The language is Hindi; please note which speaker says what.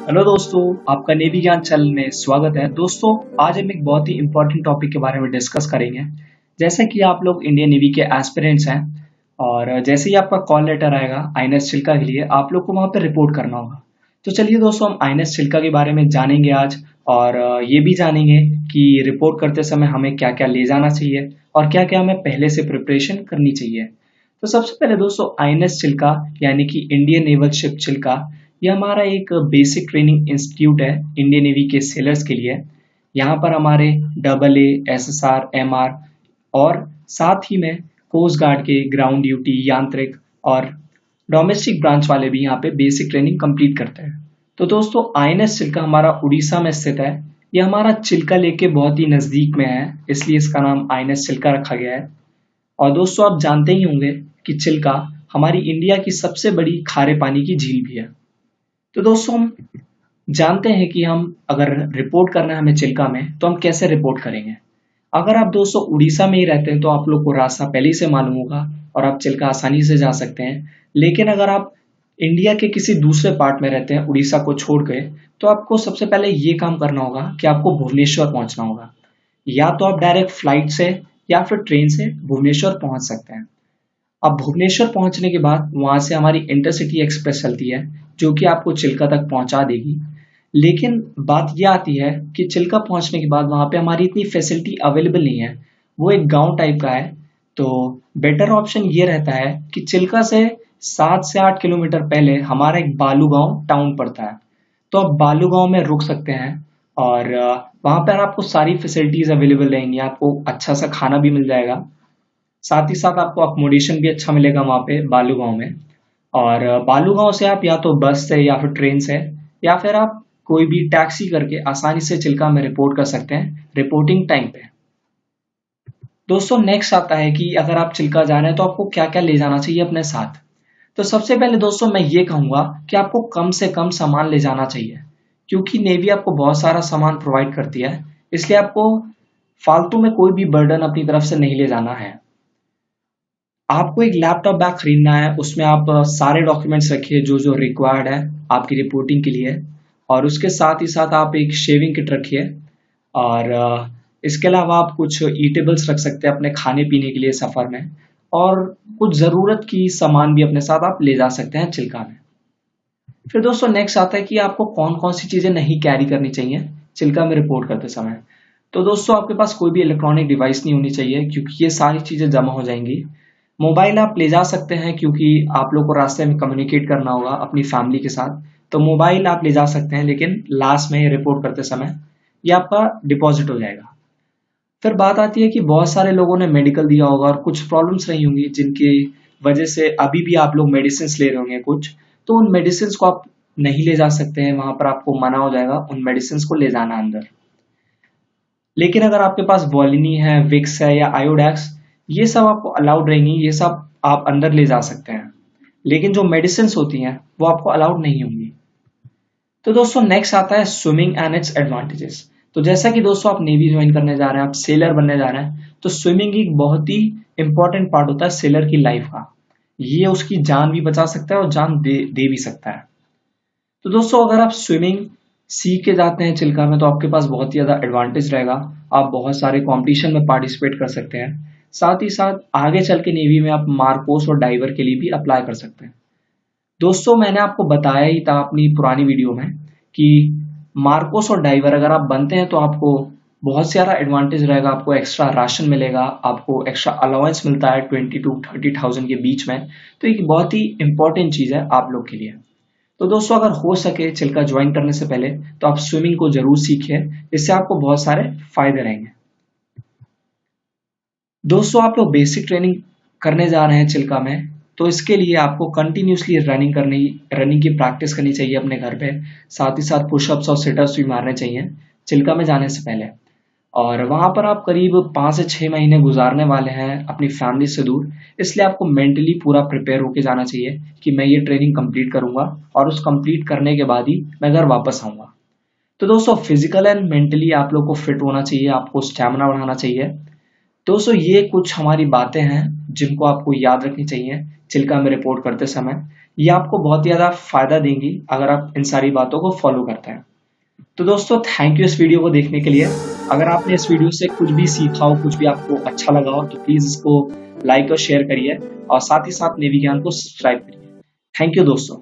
Speaker 1: हेलो दोस्तों, आपका नेवी ज्ञान चैनल में स्वागत है। दोस्तों, आज हम एक बहुत ही इम्पोर्टेंट टॉपिक के बारे में डिस्कस करेंगे। जैसे कि आप लोग इंडियन नेवी के एस्पिरेंट्स हैं और जैसे ही आपका कॉल लेटर आएगा आईएनएस चिल्का के लिए, आप लोग को वहाँ पे रिपोर्ट करना होगा। तो चलिए दोस्तों, हम आईएनएस चिल्का के बारे में जानेंगे आज और ये भी जानेंगे कि रिपोर्ट करते समय हमें क्या क्या ले जाना चाहिए और क्या क्या हमें पहले से प्रिपरेशन करनी चाहिए। तो सबसे पहले दोस्तों, आईएनएस चिल्का यानी कि इंडियन नेवल शिप चिल्का, ये हमारा एक बेसिक ट्रेनिंग इंस्टीट्यूट है इंडियन नेवी के सेलर्स के लिए। यहाँ पर हमारे AA, SSR, MR और साथ ही में कोस्ट गार्ड के ग्राउंड ड्यूटी, यांत्रिक और डोमेस्टिक ब्रांच वाले भी यहाँ पे बेसिक ट्रेनिंग कंप्लीट करते हैं। तो दोस्तों, आईएनएस चिल्का हमारा उड़ीसा में स्थित है। ये हमारा चिल्का लेक के बहुत ही नज़दीक में है, इसलिए इसका नाम आईएनएस चिल्का रखा गया है। और दोस्तों, आप जानते ही होंगे कि चिल्का हमारी इंडिया की सबसे बड़ी खारे पानी की झील भी है। तो दोस्तों, हम जानते हैं कि हम अगर रिपोर्ट करना है हमें चिल्का में, तो हम कैसे रिपोर्ट करेंगे। अगर आप दोस्तों उड़ीसा में ही रहते हैं तो आप लोग को रास्ता पहले ही से मालूम होगा और आप चिल्का आसानी से जा सकते हैं। लेकिन अगर आप इंडिया के किसी दूसरे पार्ट में रहते हैं उड़ीसा को छोड़ के, तो आपको सबसे पहले ये काम करना होगा कि आपको भुवनेश्वर पहुंचना होगा। या तो आप डायरेक्ट फ्लाइट से या फिर ट्रेन से भुवनेश्वर पहुंच सकते हैं। अब भुवनेश्वर पहुंचने के बाद वहां से हमारी इंटरसिटी एक्सप्रेस चलती है जो कि आपको चिल्का तक पहुंचा देगी। लेकिन बात यह आती है कि चिल्का पहुंचने के बाद वहां पे हमारी इतनी फैसिलिटी अवेलेबल नहीं है, वो एक गांव टाइप का है। तो बेटर ऑप्शन ये रहता है कि चिल्का से 7 से 8 किलोमीटर पहले हमारा एक बालू गांव टाउन पड़ता है। तो आप बालू गांव में रुक सकते हैं और वहां पर आपको सारी फैसिलिटीज अवेलेबल रहेंगी। आपको अच्छा सा खाना भी मिल जाएगा, साथ ही साथ आपको अकोमोडेशन भी अच्छा मिलेगा वहाँ पे बालू गांव में। और बालू गांव से आप या तो बस से या फिर ट्रेन से या फिर आप कोई भी टैक्सी करके आसानी से चिल्का में रिपोर्ट कर सकते हैं रिपोर्टिंग टाइम पे। दोस्तों, नेक्स्ट आता है कि अगर आप चिल्का जा रहे हैं तो आपको क्या क्या ले जाना चाहिए अपने साथ। तो सबसे पहले दोस्तों मैं ये कहूँगा कि आपको कम से कम सामान ले जाना चाहिए, क्योंकि नेवी आपको बहुत सारा सामान प्रोवाइड करती है, इसलिए आपको फालतू में कोई भी बर्डन अपनी तरफ से नहीं ले जाना है। आपको एक लैपटॉप बैग खरीदना है, उसमें आप सारे डॉक्यूमेंट्स रखिए जो जो रिक्वायर्ड है आपकी रिपोर्टिंग के लिए। और उसके साथ ही साथ आप एक शेविंग किट रखिए और इसके अलावा आप कुछ ईटेबल्स रख सकते हैं अपने खाने पीने के लिए सफ़र में। और कुछ ज़रूरत की सामान भी अपने साथ आप ले जा सकते हैं चिल्का में। फिर दोस्तों नेक्स्ट आता है कि आपको कौन कौन सी चीज़ें नहीं कैरी करनी चाहिए चिल्का में रिपोर्ट करते समय। तो दोस्तों, आपके पास कोई भी इलेक्ट्रॉनिक डिवाइस नहीं होनी चाहिए, क्योंकि ये सारी चीज़ें जमा हो जाएंगी। मोबाइल आप ले जा सकते हैं क्योंकि आप लोग को रास्ते में कम्युनिकेट करना होगा अपनी फैमिली के साथ, तो मोबाइल आप ले जा सकते हैं, लेकिन लास्ट में रिपोर्ट करते समय ये आपका डिपॉजिट हो जाएगा। फिर बात आती है कि बहुत सारे लोगों ने मेडिकल दिया होगा और कुछ प्रॉब्लम्स रही होंगी जिनकी वजह से अभी भी आप लोग मेडिसिन ले रहे होंगे कुछ, तो उन मेडिसिन को आप नहीं ले जा सकते हैं, वहां पर आपको मना हो जाएगा उन मेडिसिन को ले जाना अंदर। लेकिन अगर आपके पास वॉलिनी है, विक्स है या आयोडेक्स, ये सब आपको अलाउड रहेंगी, ये सब आप अंदर ले जा सकते हैं। लेकिन जो मेडिसिन होती हैं वो आपको अलाउड नहीं होंगी। तो दोस्तों नेक्स्ट आता है स्विमिंग एंड इट्स एडवांटेजेस। तो जैसा कि दोस्तों आप नेवी ज्वाइन करने जा रहे हैं, आप सेलर बनने जा रहे हैं, तो स्विमिंग एक बहुत ही इंपॉर्टेंट पार्ट होता है सेलर की लाइफ का। ये उसकी जान भी बचा सकता है और जान दे भी सकता है। तो दोस्तों, अगर आप स्विमिंग सीख के जाते हैं चिल्का में तो आपके पास बहुत ही ज़्यादा एडवांटेज रहेगा। आप बहुत सारे कॉम्पिटिशन में पार्टिसिपेट कर सकते हैं। साथ ही साथ आगे चल के नेवी में आप मार्कोस और डाइवर के लिए भी अप्लाई कर सकते हैं। दोस्तों, मैंने आपको बताया ही था अपनी पुरानी वीडियो में कि मार्कोस और डाइवर अगर आप बनते हैं तो आपको बहुत सारा एडवांटेज रहेगा। आपको एक्स्ट्रा राशन मिलेगा, आपको एक्स्ट्रा अलाउंस मिलता है 20 to 30,000 के बीच में। तो एक बहुत ही इंपॉर्टेंट चीज़ है आप लोग के लिए। तो दोस्तों, अगर हो सके चिल्का ज्वाइन करने से पहले तो आप स्विमिंग को जरूर सीखिए, इससे आपको बहुत सारे फायदे रहेंगे। दोस्तों, आप लोग बेसिक ट्रेनिंग करने जा रहे हैं चिल्का में, तो इसके लिए आपको कंटिन्यूसली रनिंग की प्रैक्टिस करनी चाहिए अपने घर पे। साथ ही साथ पुशअप्स और सिटअप्स भी मारने चाहिए चिल्का में जाने से पहले। और वहाँ पर आप करीब 5 से 6 महीने गुजारने वाले हैं अपनी फैमिली से दूर, इसलिए आपको मेंटली पूरा प्रिपेयर होके जाना चाहिए कि मैं ये ट्रेनिंग कंप्लीट करूंगा और उस कंप्लीट करने के बाद ही मैं घर वापस आऊंगा। तो दोस्तों, फिजिकल एंड मेंटली आप लोग को फिट होना चाहिए, आपको स्टैमिना बढ़ाना चाहिए। दोस्तों ये कुछ हमारी बातें हैं जिनको आपको याद रखनी चाहिए चिल्का में रिपोर्ट करते समय। ये आपको बहुत ही ज़्यादा फायदा देंगी अगर आप इन सारी बातों को फॉलो करते हैं। तो दोस्तों थैंक यू इस वीडियो को देखने के लिए। अगर आपने इस वीडियो से कुछ भी सीखा हो, कुछ भी आपको अच्छा लगा हो, तो प्लीज़ इसको लाइक और शेयर करिए और साथ ही साथ नेवी ज्ञान को सब्सक्राइब करिए। थैंक यू दोस्तों।